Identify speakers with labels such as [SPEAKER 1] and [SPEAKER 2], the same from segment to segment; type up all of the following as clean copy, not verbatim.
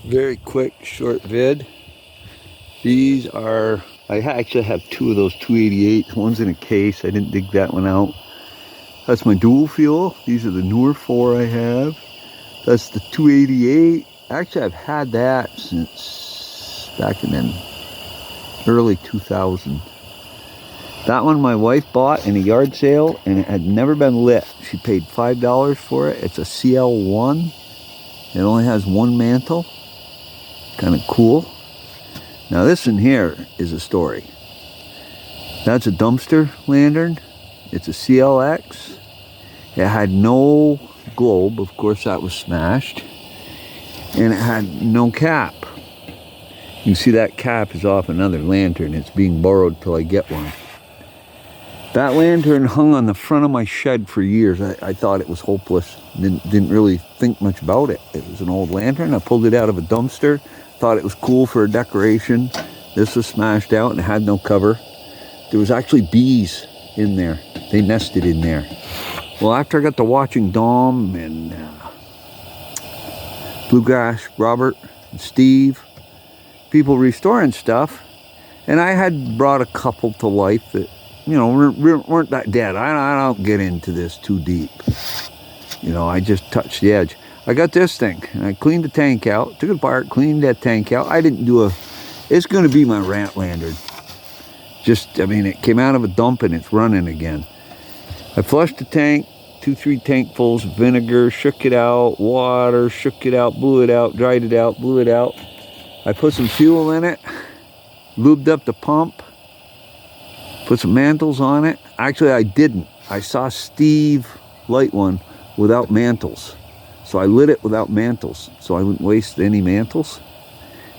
[SPEAKER 1] Very quick, short vid. These are, I actually have two of those 288s. One's in a case. I didn't dig that one out. That's my dual fuel. These are the newer four I have. That's the 288. Actually, I've had that since back in the early 2000s. That one my wife bought in a yard sale, and it had never been lit. She paid $5 for it. It's a CL1. It only has one mantle. Kind of cool. Now this in here is a story. That's a dumpster lantern. It's a CLX. It had no globe. Of course that was smashed. And it had no cap. You can see that cap is off another lantern. It's being borrowed till I get one. That lantern hung on the front of my shed for years. I thought it was hopeless. Didn't really think much about it. It was an old lantern. I pulled it out of a dumpster. Thought it was cool for a decoration. This was smashed out and it had no cover. There was actually bees in there. They nested in there. Well, after I got to watching Dom and Bluegrass, Robert and Steve, people restoring stuff, and I had brought a couple to life that, you know, weren't that dead. I don't get into this too deep. You know, I just touched the edge. I got this thing, and I cleaned the tank out, took it apart, cleaned that tank out. I didn't do it's going to be my rant lantern. Just, I mean, it came out of a dump and it's running again. I flushed the tank, 2-3 tankfuls of vinegar, shook it out, water, shook it out, blew it out, dried it out, blew it out. I put some fuel in it, lubed up the pump, put some mantles on it. Actually, I didn't. I saw Steve light one without mantles. So I lit it without mantles, so I wouldn't waste any mantles.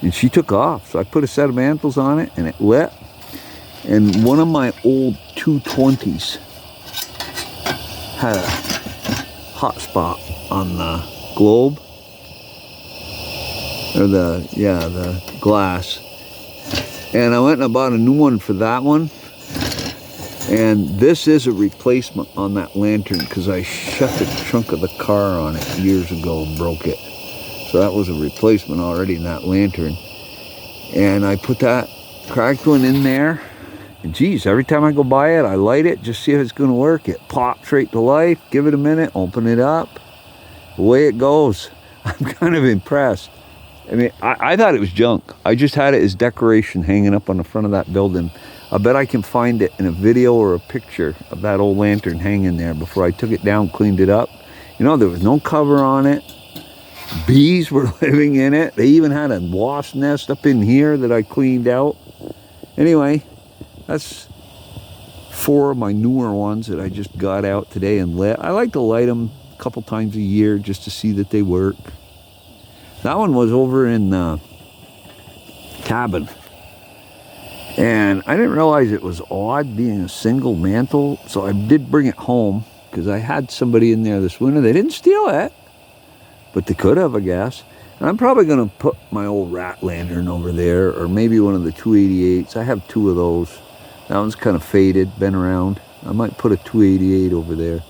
[SPEAKER 1] And she took off, so I put a set of mantles on it, and it lit. And one of my old 220s had a hot spot on the globe, or the glass. And I went and I bought a new one for that one. And this is a replacement on that lantern because I shut the trunk of the car on it years ago and broke it. So that was a replacement already in that lantern. And I put that cracked one in there. And geez, every time I go by it, I light it, just see if it's going to work. It pops right to life. Give it a minute, open it up. Away it goes. I'm kind of impressed. I mean, I thought it was junk. I just had it as decoration hanging up on the front of that building. I bet I can find it in a video or a picture of that old lantern hanging there before I took it down, cleaned it up. You know, there was no cover on it. Bees were living in it. They even had a wasp nest up in here that I cleaned out. Anyway, that's 4 of my newer ones that I just got out today and lit. I like to light them a couple times a year just to see that they work. That one was over in the cabin. And I didn't realize it was odd being a single mantle, so I did bring it home because I had somebody in there this winter. They didn't steal it, but they could have, I guess. And I'm probably going to put my old rat lantern over there, or maybe one of the 288s. I have 2 of those. That one's kind of faded, been around. I might put a 288 over there.